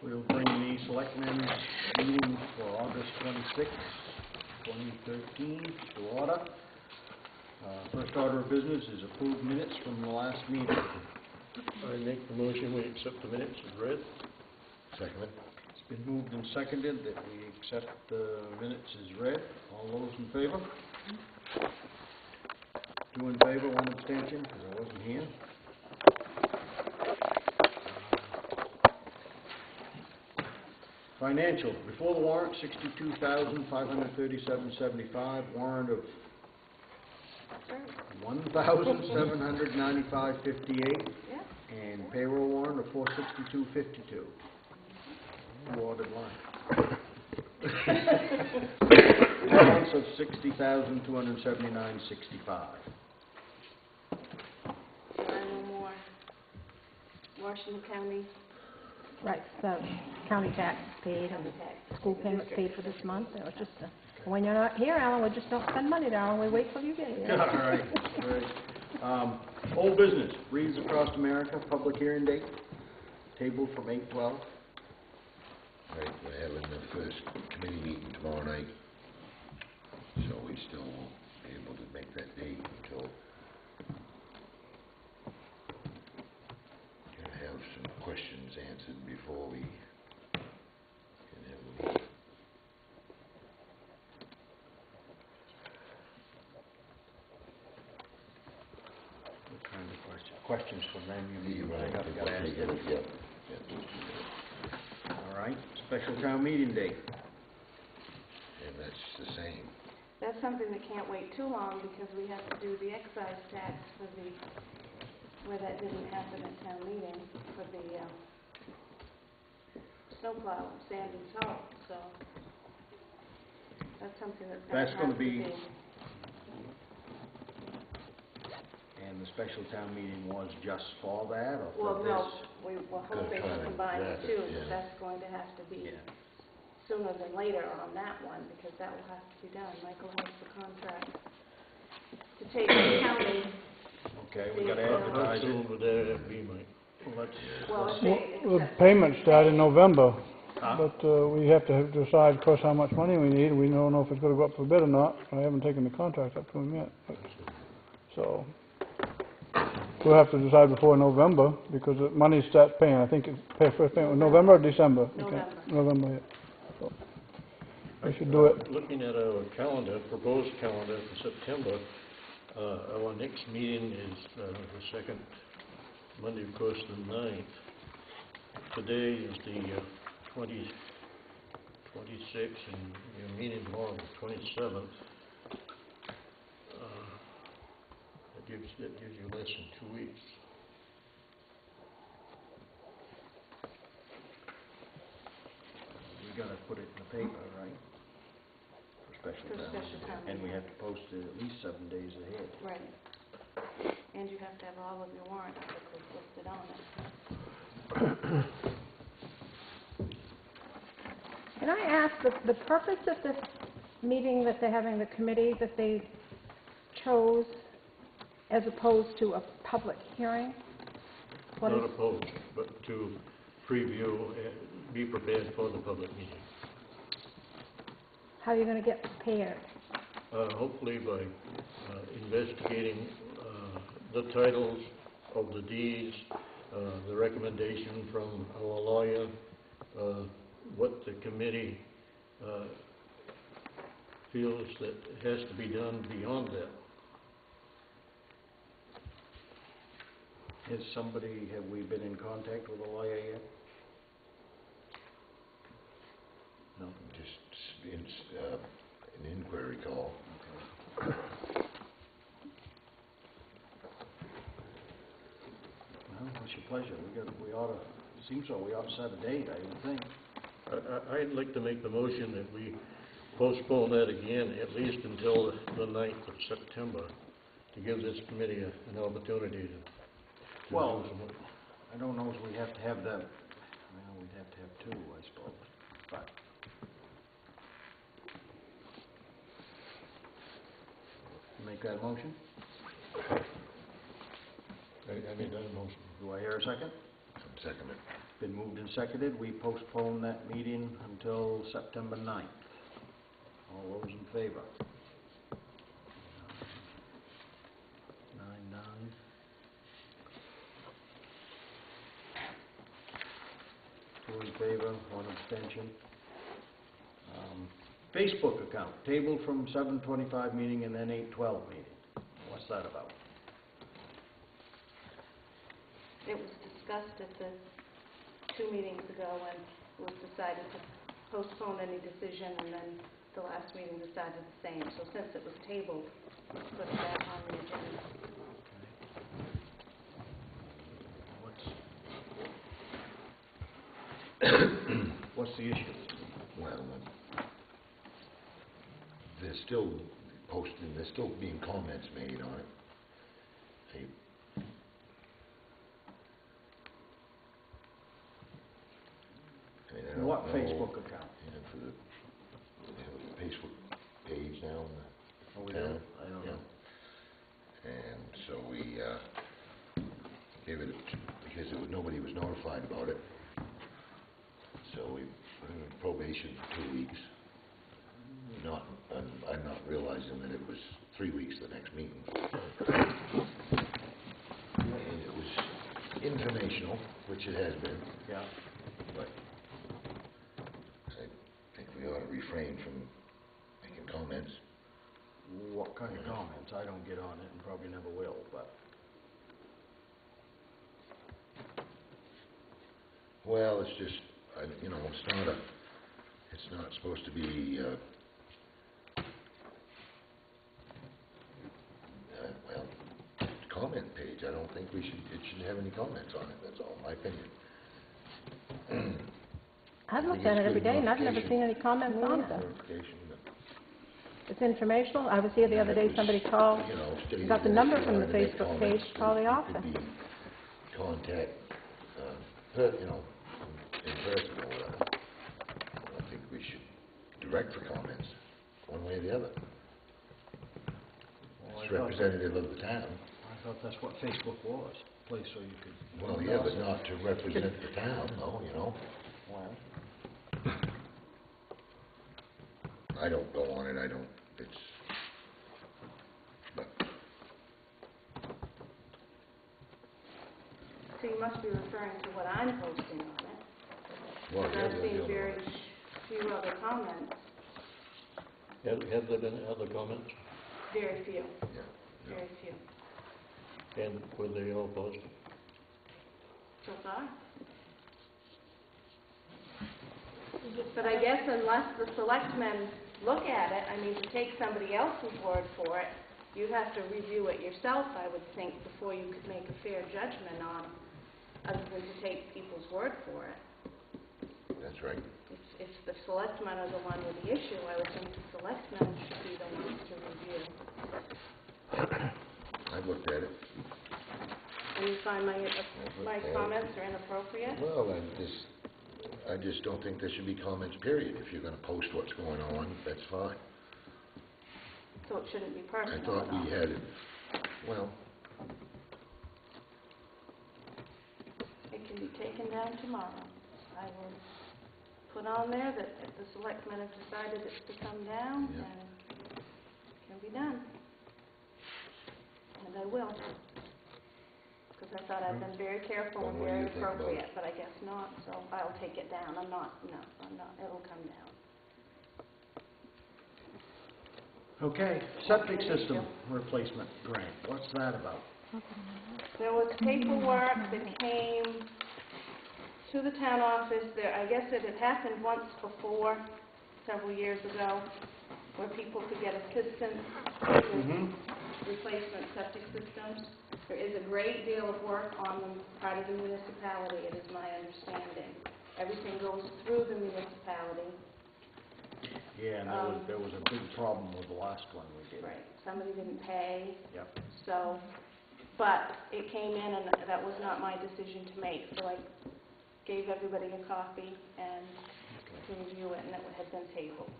We'll bring the Selectmen meeting for August 26, 2013 to order. First order of business is approved minutes from the last meeting. I make the motion we accept the minutes as read. Second. It's been moved and seconded that we accept the minutes as read. All those in favor? 2 in favor, 1 abstention, because I wasn't here. Financial, before the warrant, $62,537.75, warrant of $1,795.58, and payroll warrant of $462.52. Who ordered line? Balance of $60,279.65. No more. Washington County. Right, so county tax paid and school payments paid for this month. It was just when you're not here, Alan, we just don't spend money, darling. We wait till you get here. All right, great. Old business, Reads Across America, public hearing date, tabled from 8/12. Right, we're having the first committee meeting tomorrow night, so we still won't be able to make that date until we can have some questions answered before we can have the meeting. What kind of questions? Questions from them, you mean? Right, Got we'll asked take them. it, yep. All right, special town meeting date. And that's the same. That's something that can't wait too long because we have to do the excise tax for the, where that didn't happen at town meeting, for the snowplow, sand and salt, so that's something that's That's going gonna to be- have to be. And the special town meeting was just for that, or for Well, this? no, we were hoping to combine the two, Yeah. but that's going to have to be Yeah. sooner than later on that one, because that will have to be done. Michael has the contract to take the county. Okay, we gotta Yeah. How advertise it. soon would that be, Mike? Well, let's, Well, if let's, they The accept payments start in November, huh? but we have to decide, of course, how much money we need. We don't know if it's going to go up for bid or not. I haven't taken the contract up to him yet. So we'll have to decide before November because the money starts paying. I think it's first payment was November or December? November. November, yeah. So we should do it. Looking at our calendar, proposed calendar for September, our next meeting is the second Monday, of course, the 9th. Today is the 26th, and your meeting tomorrow, the 27th. That gives you less than 2 weeks. We gotta put it in the paper, right? For special For town special meeting. town And we meeting. have to post it at least 7 days ahead. Right. And you have to have all of your warrant articles listed on it. Can I ask, the purpose of this meeting that they're having, the committee that they chose as opposed to a public hearing? What Not is, opposed, but to preview, be prepared for the public meeting. how are you going to get prepared? Hopefully by investigating the titles of the deeds, the recommendation from our lawyer, what the committee feels that has to be done beyond that. Have we been in contact with a lawyer yet? No? Just an inquiry call. Well, what's your pleasure? We ought to, seems so, we ought to set a date, I would think. I'd like to make the motion that we postpone that again, at least until the 9th of September, to give this committee an opportunity to Well, do some. I I don't know if we have to have that, well, we'd have to have two, I suppose, but. Make that a motion? I made that a motion. Do I hear a second? Second it. Been moved and seconded, we postpone that meeting until September 9th. All those in favor? 9. Two in favor, one abstention. Facebook account, tabled from 7:25 meeting and then 8:12 meeting. What's that about? It was discussed at the 2 meetings ago and it was decided to postpone any decision, and then the last meeting decided the same. So since it was tabled, let's put it back on the agenda. What's the issue? Well, there's still posting, there's still being comments made on it. I don't What know, Facebook account? for the, they have a Facebook page now in Oh, we the town. don't? I don't know. And so we gave it, because nobody was notified about it, so we put it in probation for 2 weeks. I'm not realizing that it was 3 weeks the next meeting. And it was informational, which it has been, Yeah. but I think we ought to refrain from making comments. What kind of comments? I don't get on it and probably never will, but. Well, it's just, it's not supposed to be, comment page. I don't think it shouldn't have any comments on it, that's all, my opinion. I've I looked think at it it's every good day and I've never notification. seen any comments on it. Verification, but It's informational. I was here the other day, it was, somebody called, stated got the that number if you from the wanted to make Facebook comments, page, call the that office. it could be contact, in person or whatever. I don't think we should direct for comments, one way or the other. Well, It's representative of the town. I thought that's what Facebook was, a place so you could. Well, yeah, but not to represent the town, though, Well, I don't go on it, but So you must be referring to what I'm posting on it. well, And I've seen very few other comments, Have there been other comments? very few, yeah. very few. And were they all positive? So far. But I guess unless the selectmen look at it, I mean, to take somebody else's word for it, you have to review it yourself, I would think, before you could make a fair judgment on, other than to take people's word for it. That's right. If the selectmen are the one with the issue, I would think the selectmen should be the ones to review. I've looked at it. And you find my comments are inappropriate? Well, I just don't think there should be comments, period. If you're gonna post what's going on, that's fine. So it shouldn't be I personal thought at all. we had it, well, It can be taken down tomorrow. I will put on there that if the selectmen have decided it's to come down, Yeah. then it can be done. And I will. Because I thought I'd been very careful and Then what do very you think about it? appropriate, but I guess not, so I'll take it down. I'm not, it'll come down. okay, septic system replacement grant, what's that about? There was paperwork that came to the town office there. I guess it had happened once before, several years ago, where people could get assistance with replacement septic systems. There is a great deal of work on them part of the municipality, it is my understanding. Everything goes through the municipality. Yeah, and there was a big problem with the last one we did. Right. Somebody didn't pay, Yep. so But it came in, and that was not my decision to make, so I gave everybody a copy and to review it, and it had been tabled.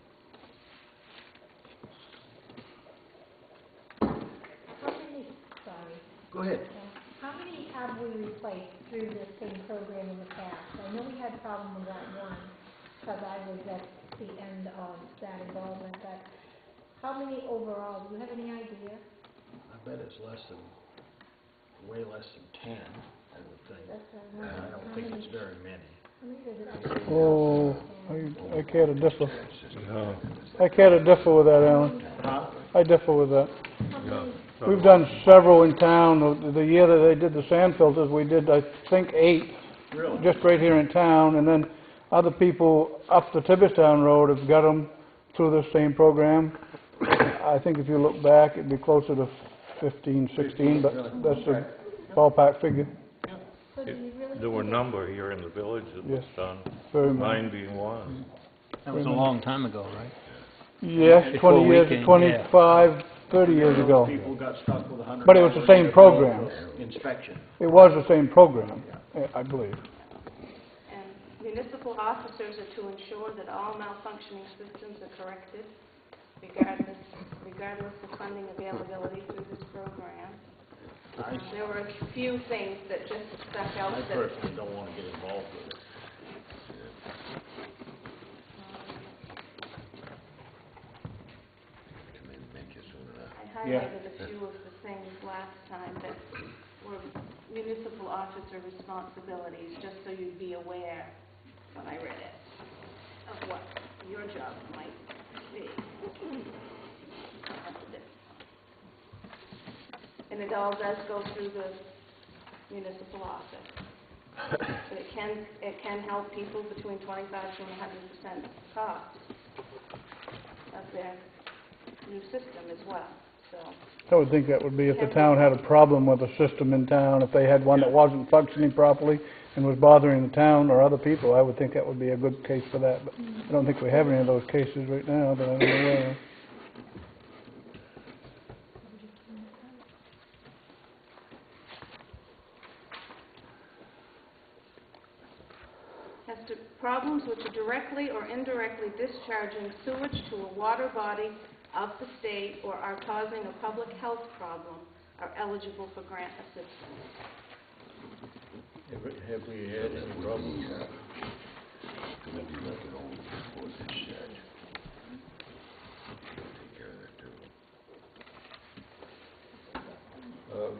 How many, sorry, Go ahead. how many have we replaced through the same program in the past? I know we had a problem with that one, because I was at the end of that involvement, but how many overall, do you have any idea? I bet it's way less than 10, I would think. And I don't think it's very many. How many does it Oh, I care to differ. I care to differ with that, Alan. Huh? I differ with that. How many? We've done several in town. The year that they did the sand filters, we did, I think, 8, Really? just right here in town. And then other people up the Tibbetstown Road have got them through the same program. I think if you look back, it'd be closer to 15, 16, but that's a ballpark figure. So do you really? There were a number here in the village that was Yes. done, Very much. mine being one. That was a long time ago, right? Yes, Before 20 we years, came, 25, 30 years ago. People got stuck with $100. But it was the same program. Inspection. It was the same program, I believe. And municipal officers are to ensure that all malfunctioning systems are corrected, regardless of funding availability through this program. There were a few things that just stuck out I that personally don't want to get involved with it. Come in and make you soon enough. I highlighted a few of the things last time that were municipal officer responsibilities, just so you'd be aware when I read it of what your job might be. And it all does go through the municipal office. But it can help people between 25 to 100% cost of their new system as well, so. I would think that would be if the town had a problem with a system in town, if they had one that wasn't functioning properly and was bothering the town or other people, I would think that would be a good case for that. But I don't think we have any of those cases right now that I'm aware of. As to problems which are directly or indirectly discharging sewage to a water body of the state or are causing a public health problem are eligible for grant assistance. Have we had any problems? Gonna be like an old postage shed. Take care of that too.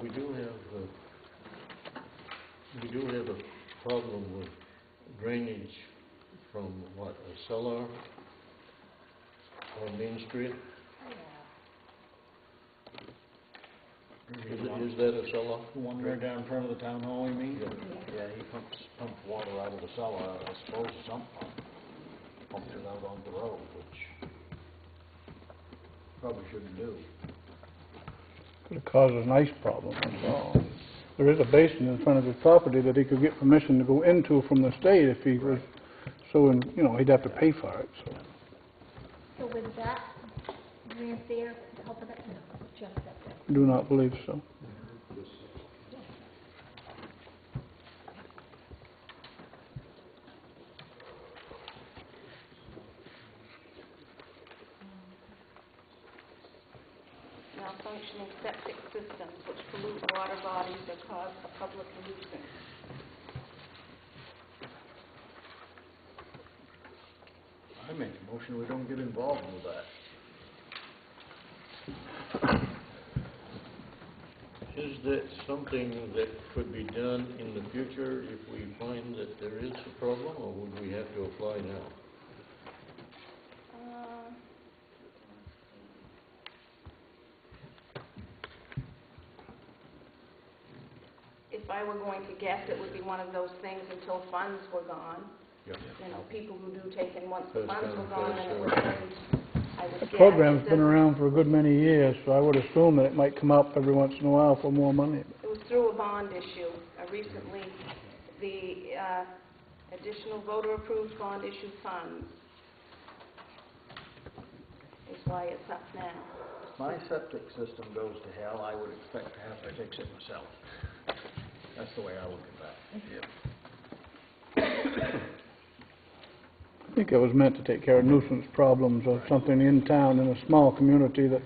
We do have a problem with drainage from a cellar on Main Street. Is that a cellar? The one right down in front of the town hall, you mean? Yeah. Yeah, he pumps water out of the cellar, I suppose, or something. Pumps it out onto the road, which probably shouldn't do. Could cause an ice problem, that's all. There is a basin in front of his property that he could get permission to go into from the state if he was so, he'd have to pay for it, so. So with that grant there, help with that? No, just that. Do not believe so. Malfunctioning septic systems which pollute water bodies or cause a public nuisance. I make a motion we don't get involved with that. Is that something that could be done in the future if we find that there is a problem, or would we have to apply now? If I were going to guess, it would be one of those things until funds were gone. Yep. People who do take in once the First funds come, were gone, first and it would served. end, I would The guess. program's It been doesn't- around for a good many years, so I would assume that it might come up every once in a while for more money. It was through a bond issue. Recently, the additional voter-approved bond issue funds is why it's up now. my septic system goes to hell, I would expect to have to fix it myself. That's the way I look at that. Yep. I think it was meant to take care of nuisance problems or something in town in a small community that,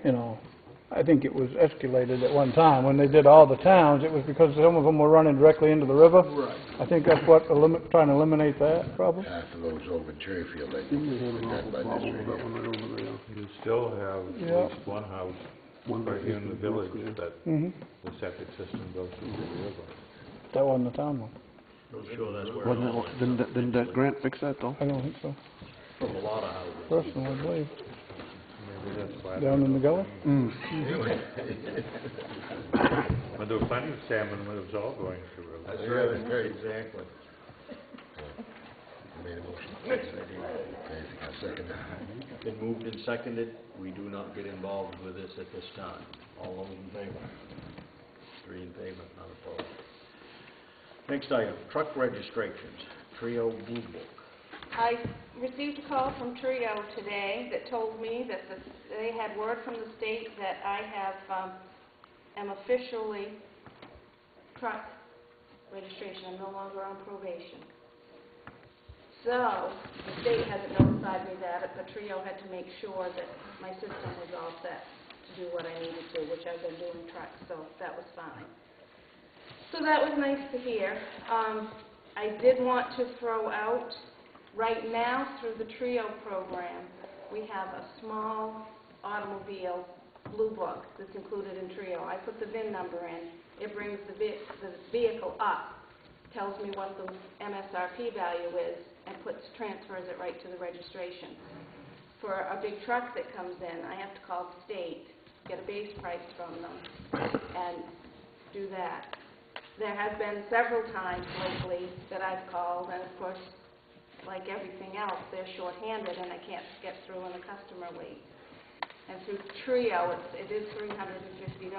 you know, I think it was escalated at one time. When they did all the towns, it was because some of them were running directly into the river. Right. I think that's what, trying to eliminate that problem. Half of those over in Cherryfield, I think, that by this right here. You still have Yeah. at least one house right here in the village that Mm-hmm. the septic system goes through the river. That wasn't the town one. I'm sure that's where it Wasn't all that, ends up didn't that eventually. grant fix that though? I don't think so. From a lot of houses. Personally, I believe. Maybe that's why. Down in the gully? But there was plenty of salmon when it was all going through the river. That's Yeah, right, exactly. You made a motion. Anything, I second that. Been moved and seconded. We do not get involved with this at this time. All those in favor? 3 in favor, none opposed. Next item, truck registrations, Trio Blue Book. I received a call from Trio today that told me that they had word from the state that I am officially truck registration. I'm no longer on probation. So, the state hasn't notified me that, but Trio had to make sure that my system was all set to do what I needed to, which I've been doing trucks, so that was fine. So that was nice to hear. I did want to throw out, right now through the TRIO program, we have a small automobile blue book that's included in TRIO. I put the VIN number in. It brings the vehicle up, tells me what the MSRP value is, and transfers it right to the registration. For a big truck that comes in, I have to call the state, get a base price from them, and do that. There have been several times lately that I've called, and of course, like everything else, they're short-handed and I can't get through and the customer waits. And through TRIO, it is $350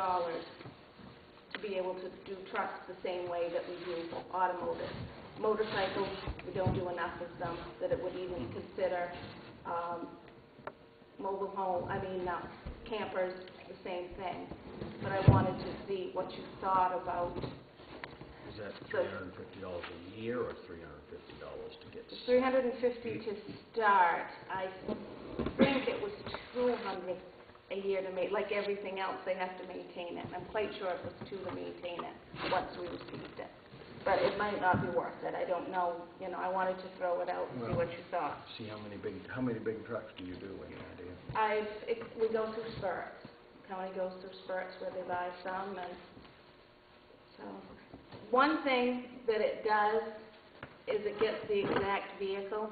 to be able to do trucks the same way that we do automotive. Motorcycles, we don't do enough of them that it would even consider mobile home, campers, the same thing. But I wanted to see what you thought about. Is that $350 a year or $350 to get? It's $350 to start. I think it was $200 a year to make. Like everything else, they have to maintain it. I'm quite sure it was $200 to maintain it once we received it. But it might not be worth it. I don't know. I wanted to throw it out and see what you thought. See how many big trucks do you do? Any idea? We go through spurts. County goes through spurts where they buy some, and so. One thing that it does is it gets the exact vehicle,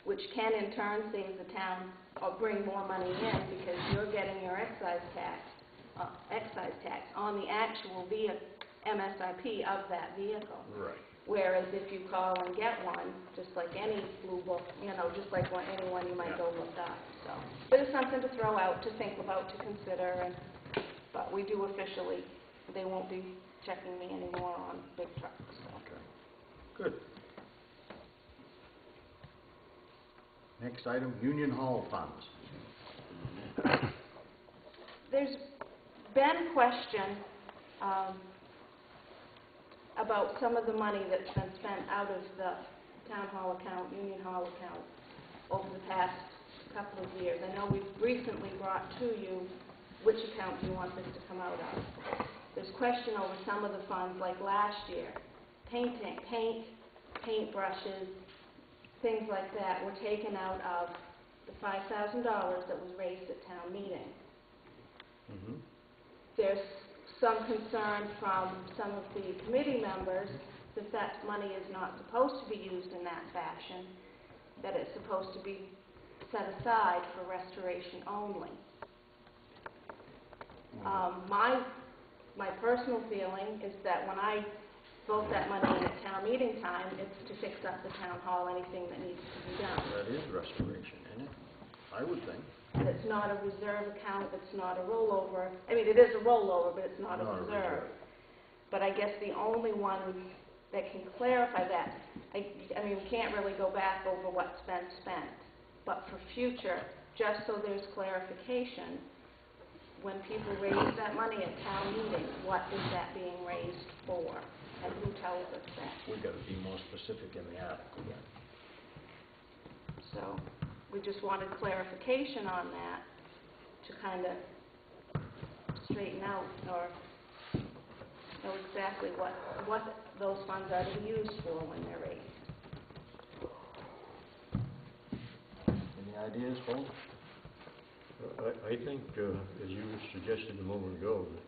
which can in turn save the town or bring more money in because you're getting your excise tax on the actual MSRP of that vehicle. Right. Whereas if you call and get one, just like any blue book, just like anyone you might go look up. So, but it's something to throw out, to think about, to consider, but we do officially. They won't be checking me anymore on big trucks. So. Okay. Good. Next item, Union Hall funds. There's been question about some of the money that's been spent out of the town hall account, Union Hall account, over the past couple of years. I know we've recently brought to you which account you want this to come out of. There's question over some of the funds, like last year, paint brushes, things like that were taken out of the $5,000 that was raised at town meeting. Mm-hmm. There's some concern from some of the committee members that money is not supposed to be used in that fashion, that it's supposed to be set aside for restoration only. My personal feeling is that when I vote that money in at town meeting time, it's to fix up the town hall, anything that needs to be done. That is restoration, isn't it? I would think. And it's not a reserve account, it's not a rollover. I mean, it is a rollover, but it's not a reserve. But I guess the only one that can clarify that, I mean, we can't really go back over what's been spent. But for future, just so there's clarification, when people raise that money at town meeting, what is that being raised for? And who tells us that? We gotta be more specific in the article. So we just wanted clarification on that to kind of straighten out or know exactly what those funds are to be used for when they're raised. Any ideas, folks? I think, as you suggested a moment ago, that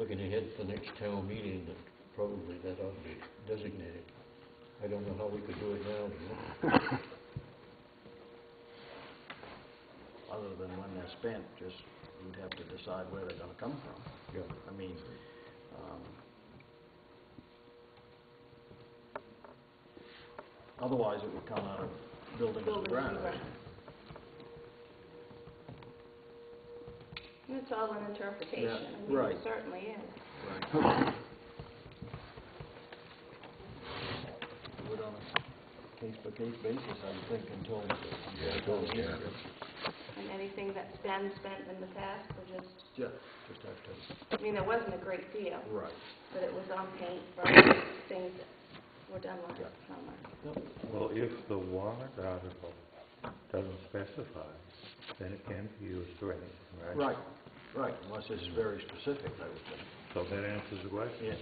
looking ahead to the next town meeting, that probably that ought to be designated. I don't know how we could do it now, do you? Other than when they're spent, just, we'd have to decide where they're gonna come from. Yeah. I mean, otherwise it would come out of buildings and grounds. And it's all an interpretation. Yeah, I mean, right. it certainly is. Right. Do it on a case-by-case basis, I would think, until. Yeah. And anything that's been spent in the past, we're just, Yeah, just have I mean, there wasn't a great deal, to, right. but it was on paint for things that were done last summer. Well, if the warrant article doesn't specify, then it can't be used for anything, right? Right, unless it's very specific, I would think. So that answers the question? Yeah.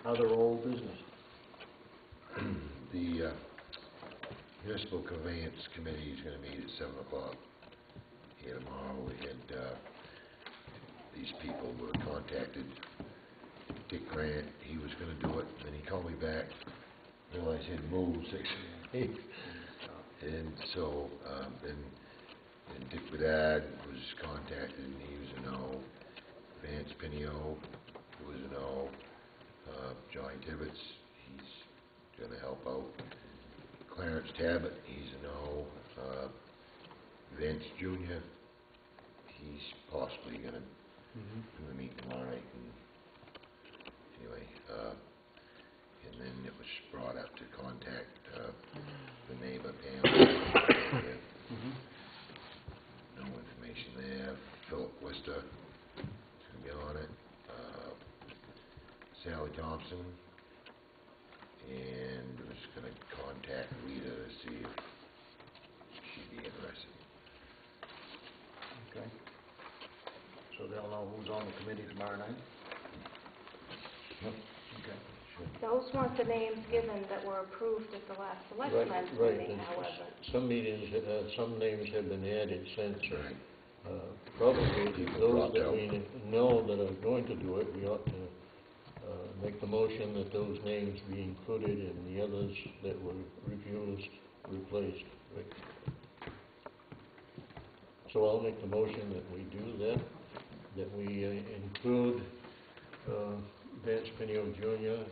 Other old business? The Municipal Conveyance Committee is gonna meet at 7 o'clock here tomorrow. We had, these people were contacted. Dick Grant, he was gonna do it, then he called me back, realized he had moved 6 days. And so, then Dick Bedard was contacted, and he was a no. Vance Pinio was a no. Johnny Tibbetts, he's gonna help out. Clarence Tabbitt, he's a no. Vance Jr., he's possibly gonna do the meeting tomorrow night. And anyway, and then it was brought up to contact the neighbor Pam. No information there. Philip Wister is gonna be on it. Sally Thompson, and was gonna contact Rita to see if she'd be interested. Okay. So they'll know who's on the committee tomorrow night? Yep. Okay. Those weren't the names given that were approved at the last selectmen's Right, meeting, and however. some meetings, some names have been added since. Right. Probably People those dropped that out. we know that are going to do it, we ought to make the motion that those names be included and the others that were refused, replaced. Right. So I'll make the motion that we do that we include Vance Pinio Jr.,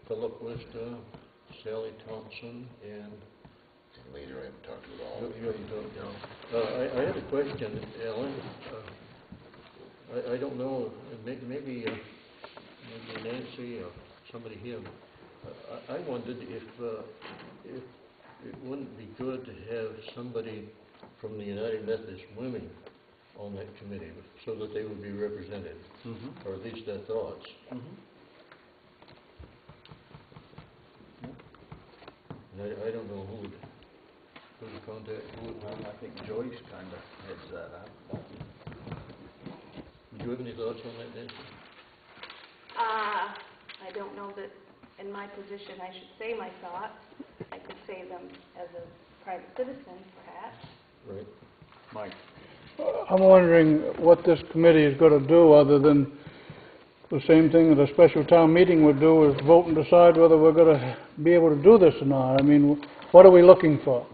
Philip Wister, Sally Thompson, and Later, I haven't talked to it all. you haven't done, I had a question, Alan. I don't know, maybe Nancy or somebody here. I wondered if it wouldn't be good to have somebody from the United Methodist Women on that committee so that they would be represented, or at least their thoughts. And I don't know who to contact. I think Joyce kind of heads that up. Do you have any thoughts on that, Nancy? I don't know that in my position I should say my thoughts. I could say them as a private citizen, perhaps. Right. Mike? I'm wondering what this committee is gonna do other than the same thing that a special town meeting would do, is vote and decide whether we're gonna be able to do this or not. I mean, what are we looking for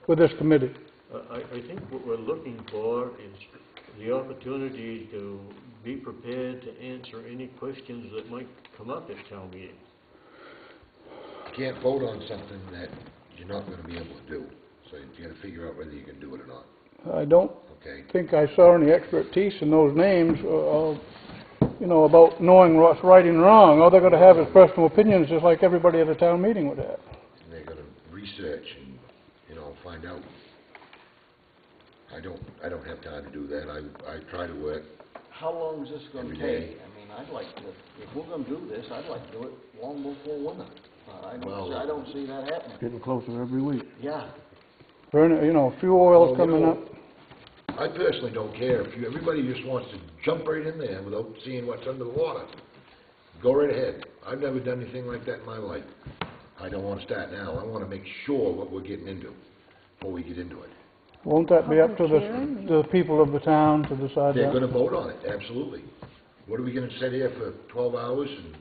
with this committee? I think what we're looking for is the opportunity to be prepared to answer any questions that might come up at town meeting. You can't vote on something that you're not gonna be able to do, so you gotta figure out whether you can do it or not, I don't okay? think I saw any expertise in those names, you know, about knowing what's right and wrong. All they're gonna have is personal opinions, just like everybody at a town meeting would have. And they're gonna research research and, you know, find out. I don't have time to do that. I try to work. How long is this gonna Every take? day. I mean, I'd like to, if we're gonna do this, I'd like to do it long before winter. Well, I don't see that happening. Getting closer every week. Yeah, Burn, you know, fuel oil's Well, you coming know, up. I personally don't care if everybody just wants to jump right in there without seeing what's under the water. Go right ahead. I've never done anything like that in my life. I don't wanna start now. I wanna make sure what we're getting into before we get into it. Won't that be up to Public hearing? the people of the town to decide They're that? gonna vote on it, absolutely. What are we gonna sit here for 12 hours and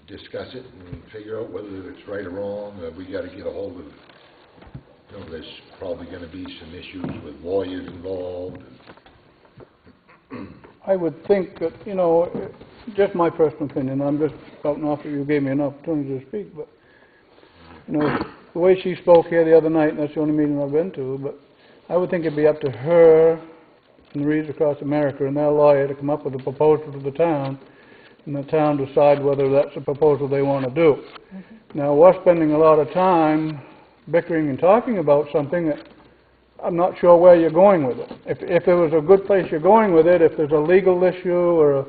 discuss it and figure out whether it's right or wrong? We gotta get a hold of, you know, there's probably gonna be some issues with lawyers involved. I would think that, you know, just my personal opinion, I'm just spouting off that you gave me an opportunity to speak, but, you know, the way she spoke here the other night, and that's the only meeting I've been to, but I would think it'd be up to her and the Reeds Across America and their lawyer to come up with a proposal to the town, and the town decide whether that's a proposal they want to do. Now, we're spending a lot of time bickering and talking about something that I'm not sure where you're going with it. If there was a good place you're going with it, if there's a legal issue or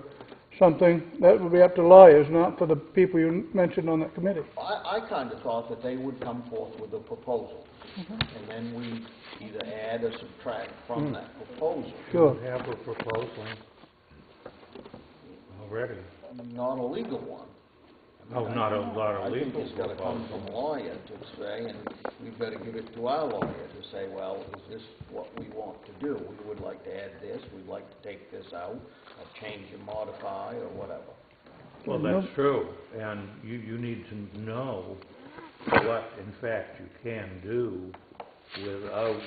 something, that would be up to lawyers, not for the people you mentioned on that committee. I kinda thought that they would come forth with a proposal. And then we either add or subtract from that proposal. Sure. You have a proposal already. Not a legal one. Oh, not a I think legal it's gotta come proposal. from a lawyer to say, and we've gotta give it to our lawyer to say, well, is this what we want to do? We would like to add this, we'd like to take this out, or change or modify, or whatever. Well, that's true, and you need to know what, in fact, you can do without,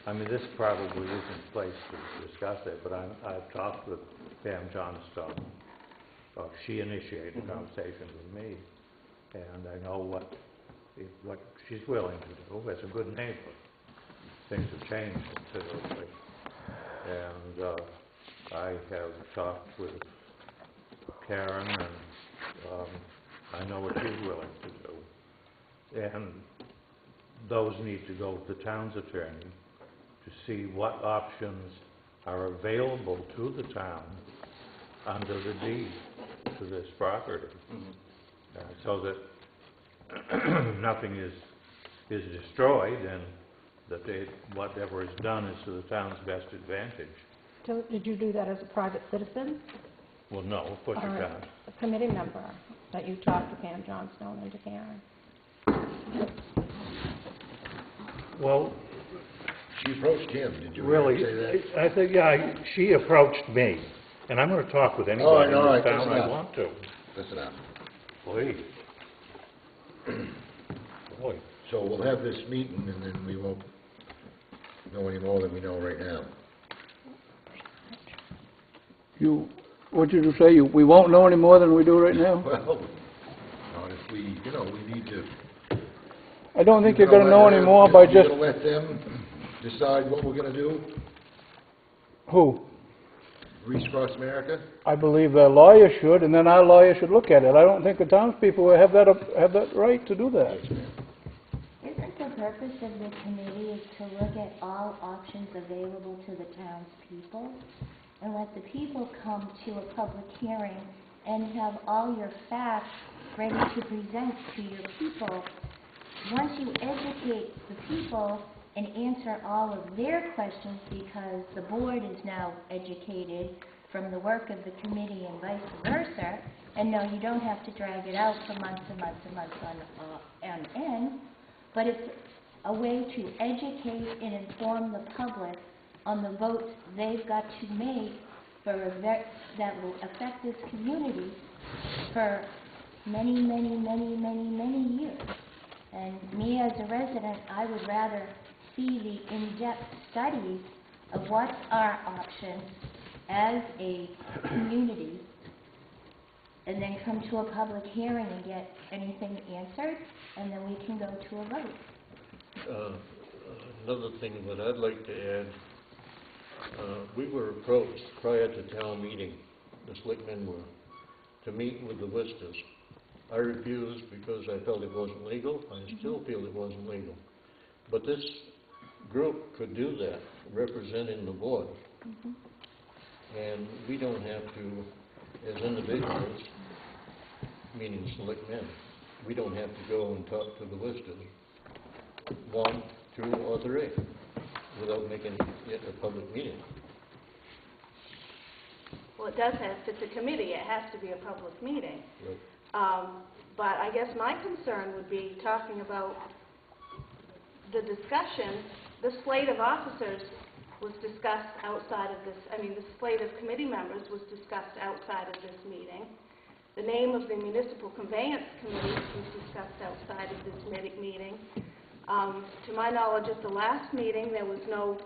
I mean, this probably isn't the place to discuss it, but I've talked with Pam Johnstone. She initiated the conversation with me, and I know what she's willing to do as a good neighbor. Things have changed considerably, and I have talked with Karen, and I know what she's willing to do. And those need to go to the town's attorney to see what options are available to the town under the deed to this property, so that nothing is destroyed, and that whatever is done is to the town's best advantage. So did you do that as a private citizen? Well, no, of course you Or can't. a committee member, that you talked to Pam Johnstone and to Karen? Well, She approached him, did you really, say that? I think, yeah, she approached me, and I'm going to talk with anybody in all right, this town that's I enough. want to. That's enough. Please. Boy. So we'll have this meeting, and then we won't know any more than we know right now. What did you say? We won't know any more than we do right now? Well, not if we, you know, we need to... I don't think you're gonna know any more by You're just, gonna let them decide what we're gonna do? who? Reach Across America? I believe their lawyer should, and then our lawyer should look at it. I don't think the townspeople will have that right to do that. Isn't the purpose of the committee is to look at all options available to the townspeople and let the people come to a public hearing and have all your facts ready to present to your people? Once you educate the people and answer all of their questions, because the board is now educated from the work of the committee and vice versa, and no, you don't have to drag it out for months and months and months on end, but it's a way to educate and inform the public on the votes they've got to make that will affect this community for many, many, many, many, many years. And me as a resident, I would rather see the in-depth studies of what's our options as a community, and then come to a public hearing and get anything answered, and then we can go to a vote. Another thing that I'd like to add, we were approached prior to town meeting, the selectmen were, to meet with the listers I refused because I felt it wasn't legal. I still feel it wasn't legal. But this group could do that, representing the board. And we don't have to, as individuals, meaning selectmen, we don't have to go and talk to the listers, 1, 2, or 3, without making it a public meeting. Well, it does have, if it's a committee, it has to be a public meeting. Right. But I guess my concern would be talking about the discussion. The slate of officers was discussed outside of this, the slate of committee members was discussed outside of this meeting. The name of the Municipal Conveyance Committee was discussed outside of this meeting. To my knowledge, at the last meeting, there was no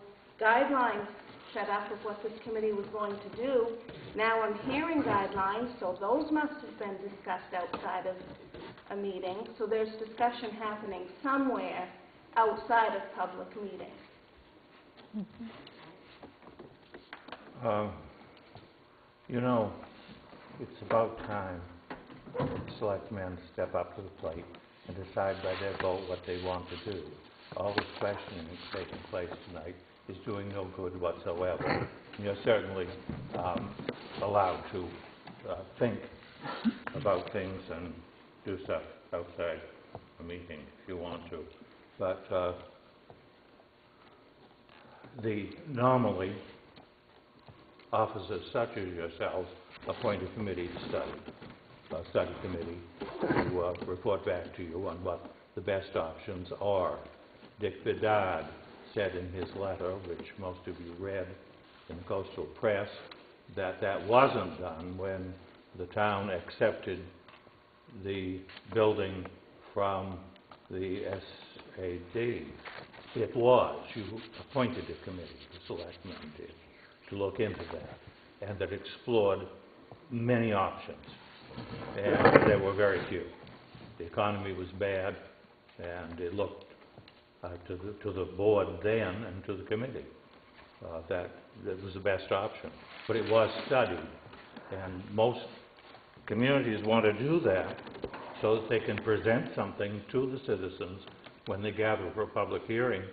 guidelines set up of what this committee was going to do. Now I'm hearing guidelines, so those must have been discussed outside of a meeting. So there's discussion happening somewhere outside of public meetings. You know, it's about time selectmen step up to the plate and decide by their vote what they want to do. All this questioning that's taking place tonight is doing no good whatsoever. And you're certainly allowed to think about things and do stuff outside a meeting if you want to. But normally, officers such as yourselves appoint a committee to study, a study committee to report back to you on what the best options are. Dick Bedard said in his letter, which most of you read in the Coastal Press, that that wasn't done when the town accepted the building from the SAD. It was. You appointed a committee, the selectmen did, to look into that, and that explored many options, and there were very few. The economy was bad, and it looked to the board then and to the committee that was the best option. But it was studied, and most communities want to do that so that they can present something to the citizens when they gather for a public hearing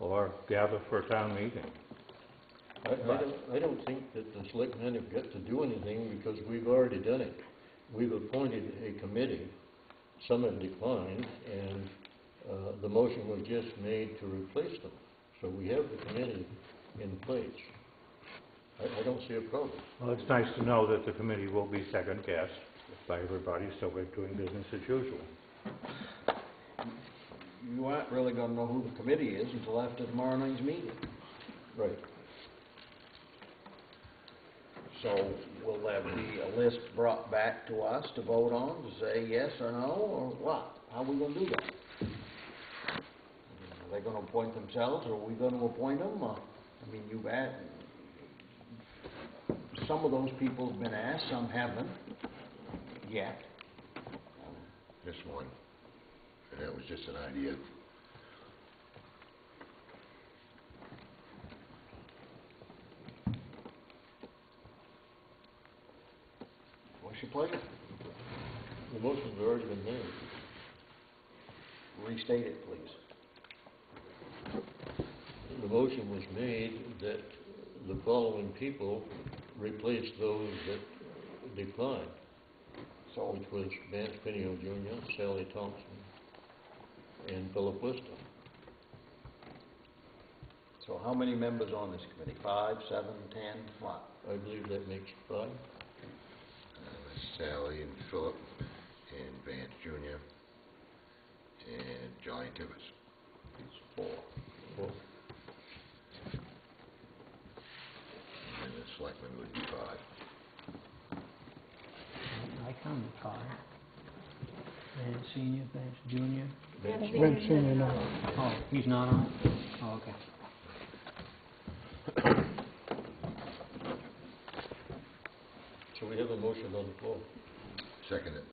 or gather for a town meeting. I don't think that the selectmen have got to do anything because we've already done it. We've appointed a committee, some have declined, and the motion was just made to replace them. So we have the committee in place. I don't see a problem. Well, it's nice to know that the committee will be second-guessed by everybody, so we're doing business as usual. You aren't really going to know who the committee is until after tomorrow night's meeting. Right. So will there be a list brought back to us to vote on, to say yes or no, or what? How are we going to do that? Are they going to appoint themselves, or are we going to appoint them? You've asked, some of those people have been asked, some haven't yet. Just one. And that was just an idea. What's your pleasure? The motion's already been made. Restate it, please. The motion was made that the following people replace those that declined, So, which was Vance Pinio Jr., Sally Thompson, and Philip Lister. so how many members on this committee? 5, 7, 10, what? I believe that makes 5. Sally and Philip and Vance Jr. and Johnny Tibbetts. It's 4. 4. And the selectmen would be 5. I counted 5. Vance Senior, Vance Junior. Vince Senior, no. Oh, he's not on? Oh, okay. So we have a motion on the floor. Second it.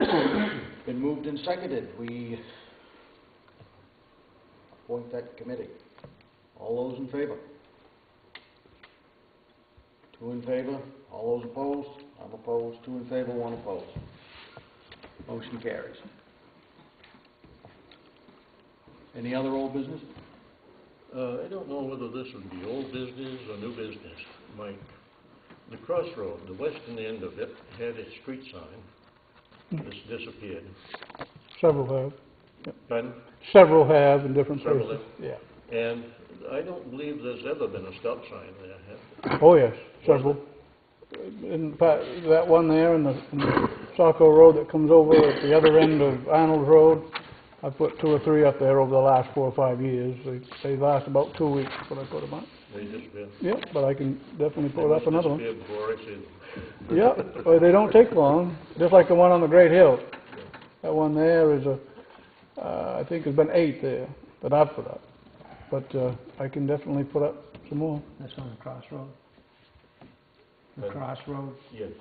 Been moved and seconded. We appoint that committee. All those in favor? 2 in favor. All those opposed? I'm opposed. 2 in favor, 1 opposed. Motion carries. Any other old business? I don't know whether this would be old business or new business. The crossroad, the western end of it, had a street sign. It's disappeared. Several have. Pardon? Several have in different Several places. Yeah. And I don't believe there's ever been a stop sign there, have Oh, yes, several. In fact, that one there in the Saco Road that comes over at the other end of Arnold Road, I put 2 or 3 up there over the last 4 or 5 years. They last about 2 weeks when I put them up. They disappeared. Yep, but I can definitely They put up might another one. disappear before I see them. Yep, well, they don't take long, just like the one on the Great Hill. That one there is I think there's been 8 there that I've put up. But I can definitely put up some more. That's on the crossroad? The Pardon? crossroad? Yes.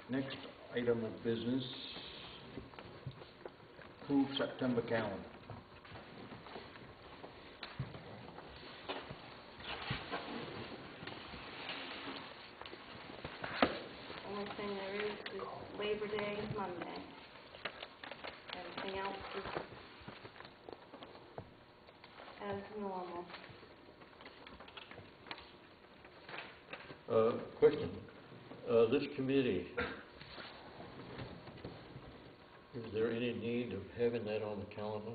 Next item of business, approve September calendar. Only thing there is Labor Day is Monday. Everything else is as normal. Question. This committee, is there any need of having that on the calendar?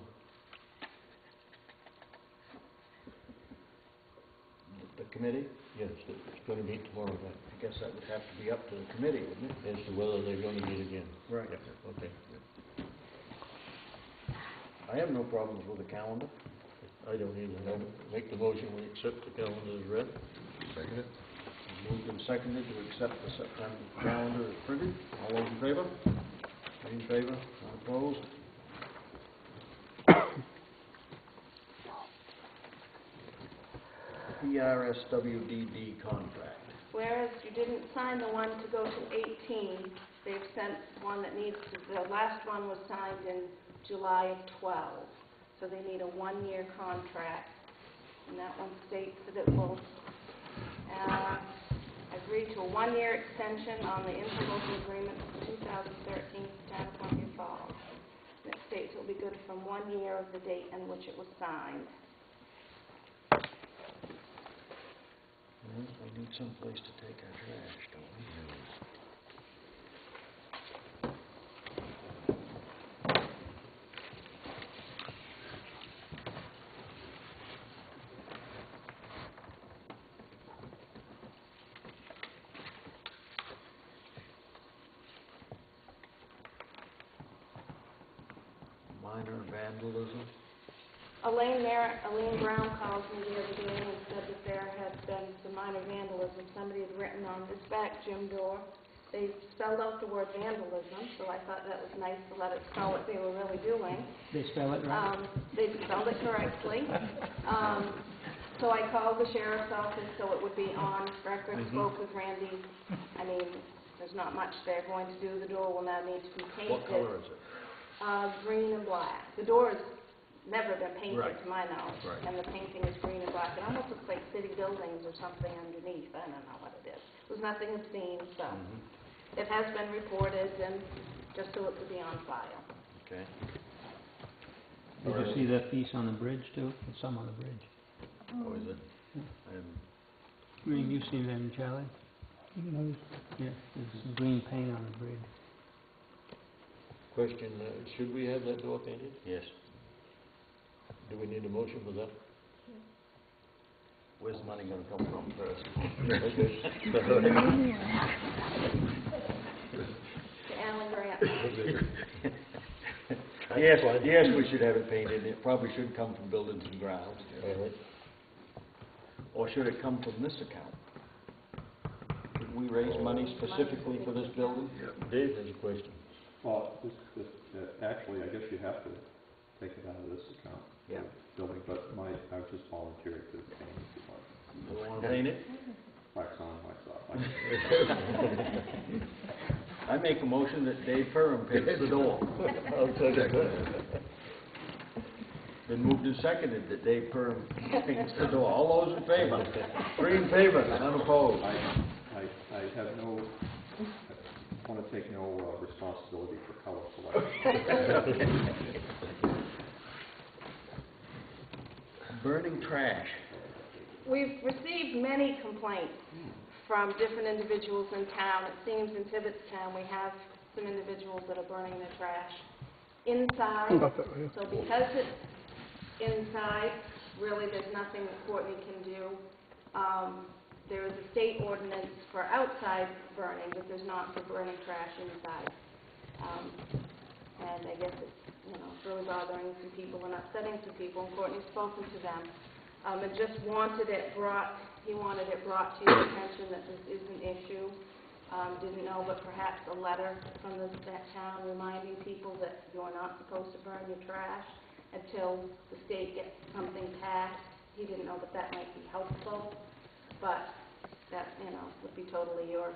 The committee, Yes, it's going to meet tomorrow night, I guess that would have to be up to the committee, wouldn't it? as to whether they're going to meet again. Right. Yeah, okay. I have no problems with the calendar. I don't either. I'll make the motion, we accept the calendar as read. Second it? Moved and seconded to accept the September calendar as printed. All those in favor? Any in favor? None opposed? PRSWDD contract. Whereas you didn't sign the one to go to 18, they've sent one that needs to, the last one was signed in July of 12. So they need a 1-year contract. And that one states that it will agree to a 1-year extension on the interlocal agreement for 2013 Town of Columbia Falls. And it states it will be good from 1 year of the date in which it was signed. Well, we need some place to take our trash, don't we? Minor vandalism. Elaine Brown called me the other day and said that there had been some minor vandalism. Somebody had written on this back gym door. They spelled out the word vandalism, so I thought that was nice to let it spell what they were really doing. They spell it right? They spelled it correctly. So I called the sheriff's office so it would be on record, spoke with Randy. I mean, there's not much they're going to do. The door will now need to be painted. What color is it? Green and black. The door has never been painted Right. to my knowledge. Right. And the painting is green and black. It almost looks like city buildings or something underneath. I don't know what it is. It was nothing obscene, so it has been reported, and just so it could be on file. Okay. Did you see that piece on the bridge too? There's some on the bridge. Oh, is it? Green, you've seen them, Charlie? Yeah, there's some green paint on the bridge. Question, should we have that door painted? Yes. Do we need a motion for that? Where's the money gonna come from first? The Allen Grant. Yes, we should have it painted. It probably should come from buildings and grounds. All right. Or should it come from this account? Did we raise money specifically for this building? Dave has a question. Well, actually, I guess you have to take it out of this account. Yeah. make a motion that Dave Perham paints the door. I'll second that. Been moved and seconded that Dave Perham paints the door. All those in favor? 3 in favor, none opposed. I have no, I want to take no responsibility for color selection. Burning trash. We've received many complaints from different individuals in town. It seems in Tibbetstown we have some individuals that are burning their trash inside. Got that right here. So because it's inside, really there's nothing that Courtney can do. There is a state ordinance for outside burning, but there's not for burning trash inside. And I guess it's really bothering some people and upsetting some people, and Courtney's spoken to them. And just wanted it brought to your attention that this is an issue. Didn't know, but perhaps a letter from that town reminding people that you're not supposed to burn your trash until the state gets something passed. He didn't know that might be helpful, but that, would be totally your,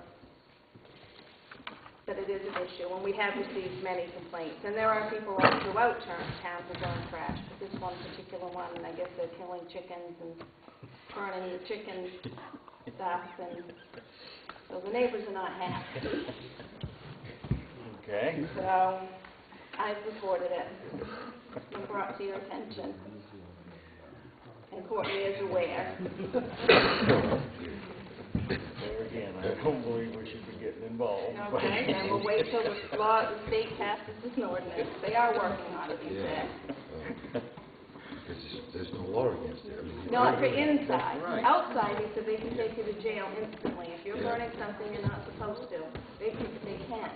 but it is an issue, and we have received many complaints. And there are people all throughout town who burn trash, but this one particular one, and I guess they're killing chickens and burning the chicken stuff, and so the neighbors are not happy. Okay. So I've reported it. It's been brought to your attention. And Courtney is aware. There again, I don't believe we should be getting involved. Okay, and we'll wait till the state passes an ordinance. They are working on it, he said. Because there's no law against it. I mean, Not for inside. Right. Outside, he said they can take you to jail instantly. If you're burning something you're not supposed to, they can.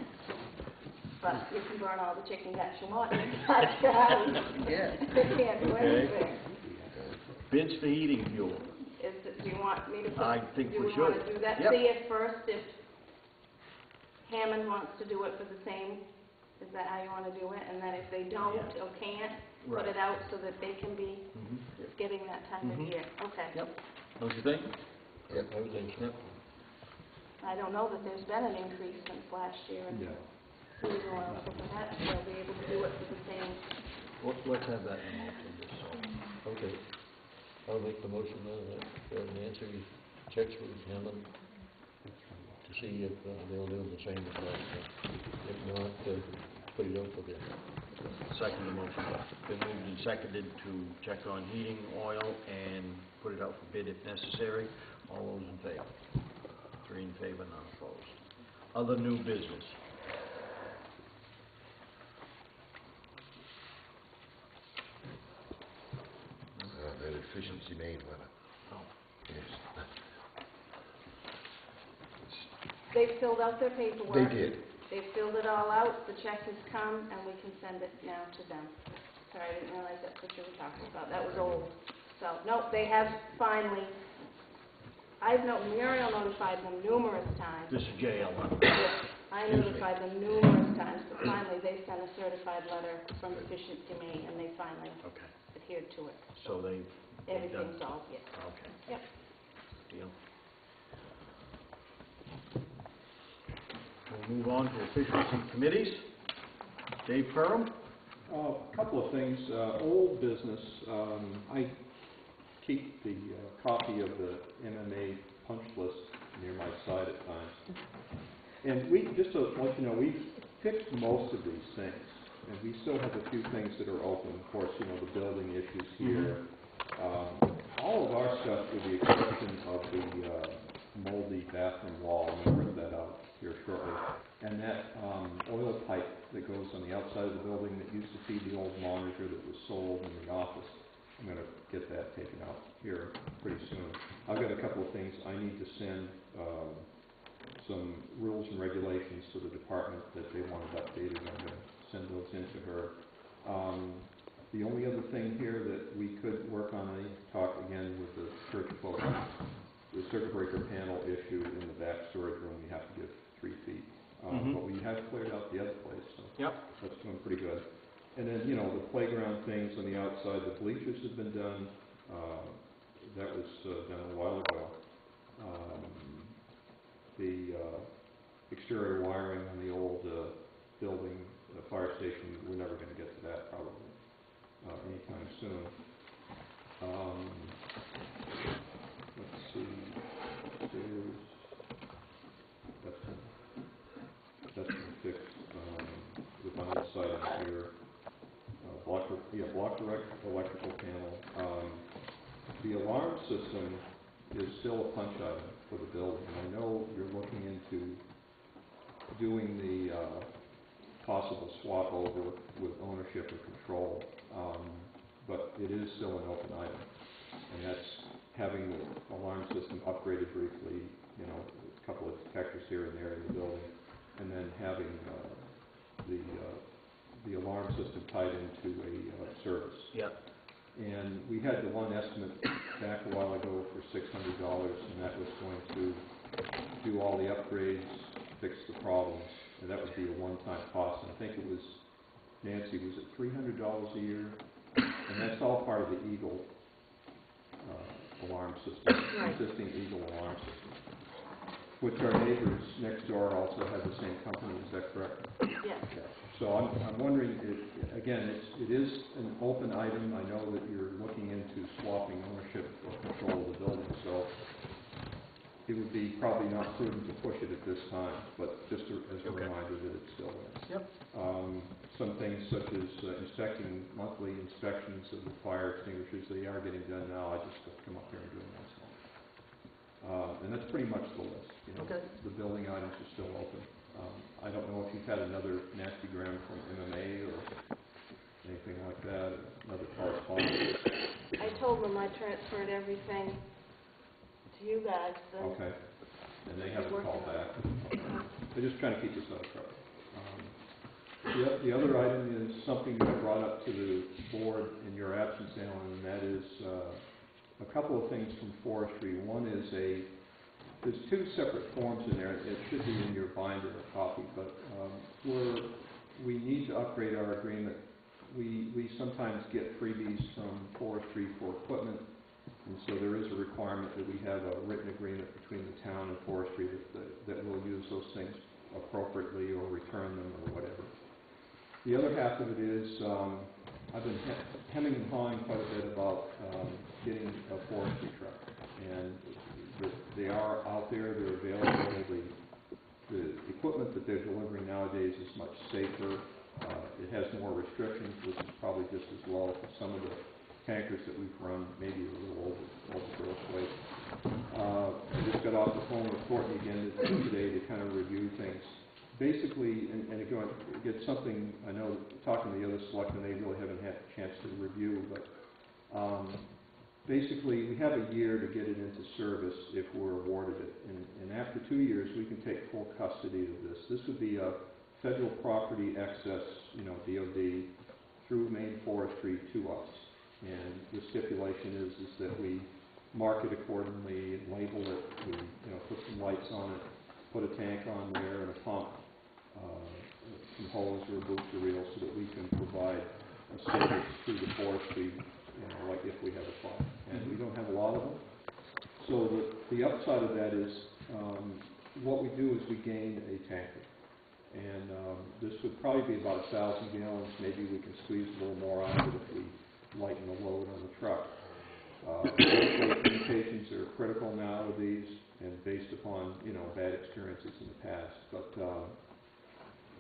But you can burn all the chicken guts you want inside your house. Yeah. They can't do anything. Bids for heating fuel. Do you want me to put, I think do we we want should. to do that? Yep. See if first, if Hammond wants to do it for the same, is that how you want to do it? And then if they don't or can't, put Right. it out so that they can be getting that time of Mhm. year. Okay. Yep. Don't you think? Yep. I would think so. I don't know that there's been an increase since last year in heating oil, so perhaps they'll be able to do it for the same. Let's have that in motion, just so. Okay. I'll make the motion then that Nancy checks with Hammond to see if they'll do the same as last time. If not, put it out for bid. Second the motion. Been moved and seconded to check on heating oil and put it out for bid if necessary. All those in favor? 3 in favor, none opposed. Other new business. That efficiency main letter. Oh. Yes. They filled out their paperwork. They did. They filled it all out, the check has come, and we can send it now to them. Sorry, I didn't realize that's what you were talking about, that was old. So, no, they have finally, Muriel notified them numerous times. This is JL. I notified them numerous times, but finally they sent a certified letter from Efficiency Maine, and they finally Okay. adhered to it. So they've done. Everything's all, yes. Okay. Yep. Deal. We'll move on to efficiency committees. Dave Perham? A couple of things. Old business, I keep the copy of the MMA punch list near my side at times. And just to let you know, we've fixed most of these things. And we still have a few things that are open. Of course, the building issues here. All of our stuff, with the exception of the moldy bathroom wall, I'm going to rip that out here shortly. And that oil pipe that goes on the outside of the building that used to feed the old monitor that was sold in the office, I'm going to get that taken out here pretty soon. I've got a couple of things I need to send, some rules and regulations to the department that they wanted updated. I'm going to send those in to her. The only other thing here that we could work on, I talk again with the church folks, the circuit breaker panel issue in the back storage room, we have to give 3 feet. But we have cleared out the other place, so that's doing pretty good. And then, the playground things on the outside, the bleachers have been done. That was done a while ago. The exterior wiring on the old building, the fire station. We're never going to get to that probably anytime soon. Let's see, stairs, that's been fixed with on the site up here. Block direct electrical panel. The alarm system is still a punch item for the building. And I know you're looking into doing the possible swap over with ownership and control, but it is still an open item. And that's having the alarm system upgraded briefly, you know, a couple of detectors here and there in the building, and then having the alarm system tied into a service. Yep. And we had the one estimate back a while ago for $600, and that was going to do all the upgrades, fix the problems, and that would be a one-time cost. And I think it was, Nancy, was it $300 a year? And that's all part of the Eagle alarm system, existing Eagle alarm system, which our neighbors next door also have the same company. Is that correct? Yes. Yeah. So I'm wondering, again, it is an open item. I know that you're looking into swapping ownership or control of the building, so it would be probably not prudent to push it at this time, but just as a reminder that it's still there. Yep. Some things such as inspecting, monthly inspections of the fire extinguishers, they are getting done now. I just have to come up here and do them myself. And that's pretty much the list. You know, the building items are still open. I don't know if you've had another nasty gram from MMA or anything like that, another correspondence. I told them I transferred everything to you guys. Okay. And they haven't called back. They're just trying to keep us out of trouble. The other item is something that I brought up to the board in your absence, Alan, and that is a couple of things from forestry. One is there's two separate forms in there. It should be in your binder, a copy, but we need to upgrade our agreement. We sometimes get freebies from forestry for equipment, and so there is a requirement that we have a written agreement between the town and forestry that we'll use those things appropriately or return them or whatever. The other half of it is I've been hemming and hawing quite a bit about getting a forestry truck, and they are out there, they're available. The equipment that they're delivering nowadays is much safer. It has more restrictions, which is probably just as well for some of the tankers that we've run, maybe a little overgross weight. I just got off the phone with Courtney again today to kind of review things. Basically, and again, it's something I know, talking to the other selectmen, they really haven't had a chance to review, but basically, we have a year to get it into service if we're awarded it, and after 2 years, we can take full custody of this. This would be a federal property access, you know, DOD, through Maine Forestry to us, and the stipulation is that we mark it accordingly and label it, we, you know, put some lights on it, put a tank on there and a pump, some hose or a booster reel so that we can provide a service to the forestry, you know, like if we have a fire. And we don't have a lot of them. So the upside of that is what we do is we gain a tanker. And this would probably be about 1,000 gallons. Maybe we can squeeze a little more out of it if we lighten the load on the truck. Communications are critical now with these, and based upon, you know, bad experiences in the past. But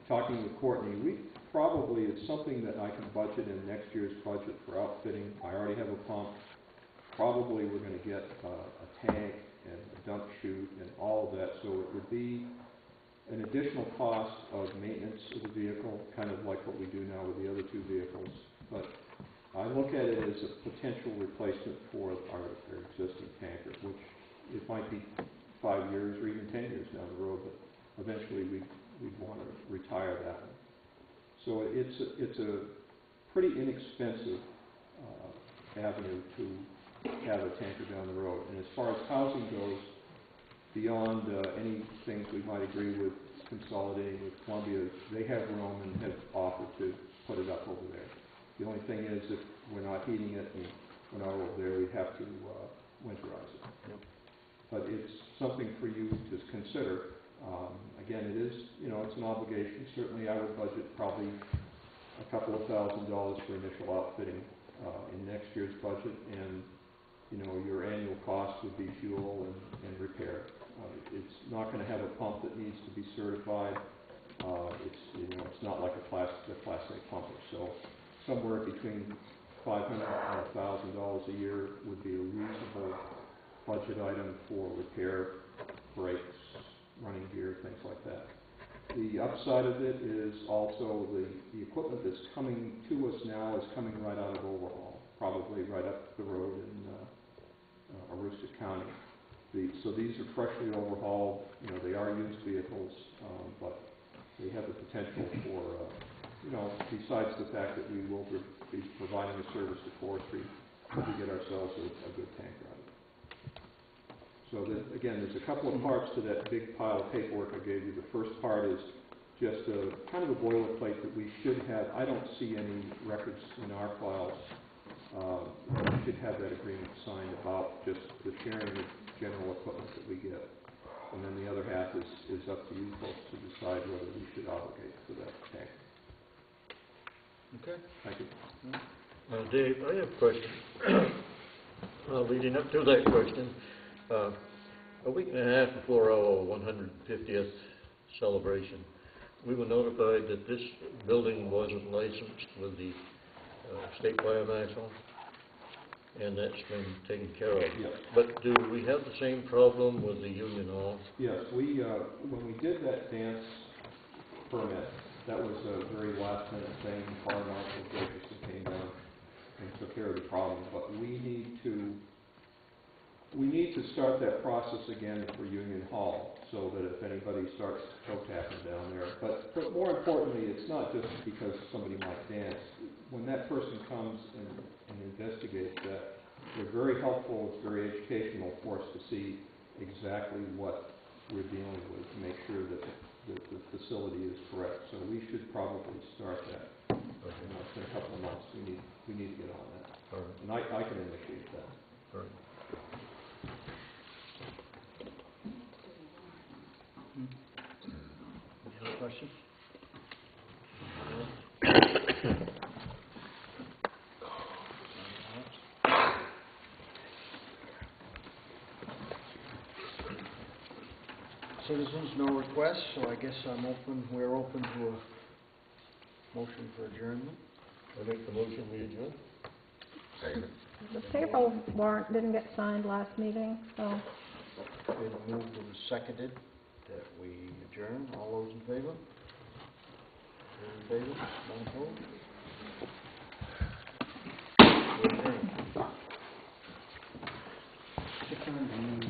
talking with Courtney, it's something that I can budget in next year's budget for outfitting. I already have a pump. Probably we're going to get a tank and a dump chute and all of that. So it would be an additional cost of maintenance of the vehicle, kind of like what we do now with the other two vehicles. But I look at it as a potential replacement for our existing tanker, which it might be 5 years or even 10 years down the road, but eventually we'd want to retire that one. So it's a pretty inexpensive avenue to have a tanker down the road. And as far as housing goes, beyond any things we might agree with consolidating with Columbia, they have room and have offered to put it up over there. The only thing is if we're not heating it and we're not over there, we have to winterize it. Yep. But it's something for you to consider. Again, it is, it's an obligation. Certainly, I would budget probably a couple of $1,000s for initial outfitting in next year's budget, and your annual cost would be fuel and repair. It's not going to have a pump that needs to be certified. It's not like a Class A pumper. So somewhere between $500 and $1,000 a year would be a reasonable budget item for repair, brakes, running gear, things like that. The upside of it is also the equipment that's coming to us now is coming right out of overhaul, probably right up the road in Aroostook County. So these are freshly overhauled. They are used vehicles, but they have the potential for, besides the fact that we will be providing a service to forestry, to get ourselves a good tanker out of it. So again, there's a couple of parts to that big pile of paperwork I gave you. The first part is just kind of a boilerplate that we should have. I don't see any records in our files. We should have that agreement signed about just the sharing of general equipment that we get. And then the other half is up to you folks to decide whether we should obligate for that tank. Okay. Thank you. Dave, I have a question. Leading up to that question, a week and a half before our 150th celebration, we were notified that this building wasn't licensed with the state fire marshal, and that's been taken care of. Yes. But do we have the same problem with the Union Hall? Yes, when we did that dance permit, that was a very last minute thing. Fire Marshal Jacobson came down and took care of the problem. But we need to start that process again for Union Hall, so that if anybody starts toe-tapping down there. But more importantly, it's not just because somebody might dance. When that person comes and investigates that, they're very helpful. It's very educational for us to see exactly what we're dealing with to make sure that the facility is correct. So we should probably start that. In a couple of months, we need to get on that. All right. And I can initiate that. All right. Any other questions? Citizens, no requests, so I guess we're open to a motion for adjournment. I make the motion, we adjourn. Second. The payroll warrant didn't get signed last meeting, so Been moved and seconded that we adjourn. All those in favor? All in favor? None opposed? We're adjourned. 600.